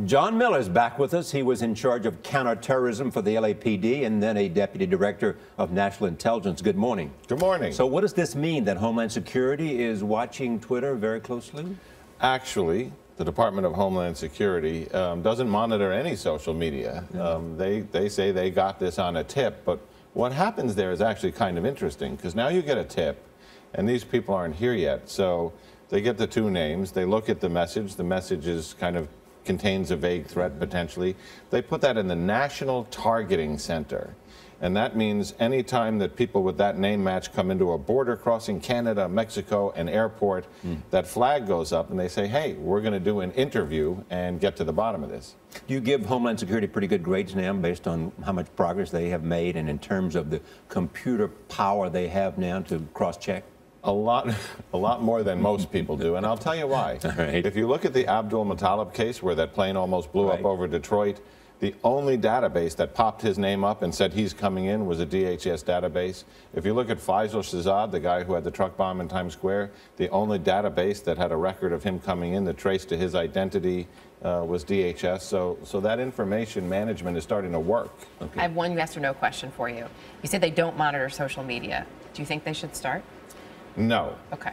John Miller's back with us. He was in charge of counterterrorism for the LAPD and then a deputy director of national intelligence. Good morning. Good morning. So what does this mean, that Homeland Security is watching Twitter very closely? Actually, the Department of Homeland Security doesn't monitor any social media. They say they got this on a tip, but what happens there is actually kind of interesting, because now you get a tip, and these people aren't here yet. So they get the two names, they look at the message is kind of contains a vague threat potentially. They put that in the National Targeting Center. And that means any time that people with that name match come into a border crossing Canada, Mexico, an airport, that flag goes up and they say, hey, we're going to do an interview and get to the bottom of this. Do you give Homeland Security pretty good grades now based on how much progress they have made and in terms of the computer power they have now to cross-check? A lot more than most people do, and I'll tell you why. Right. If you look at the Abdul Muttalib case where that plane almost blew up over Detroit, the only database that popped his name up and said he's coming in was a DHS database. If you look at Faisal Shahzad, the guy who had the truck bomb in Times Square, the only database that had a record of him coming in that traced to his identity was DHS. So that information management is starting to work. Okay. I have one yes or no question for you. You said they don't monitor social media. Do you think they should start? No. Okay.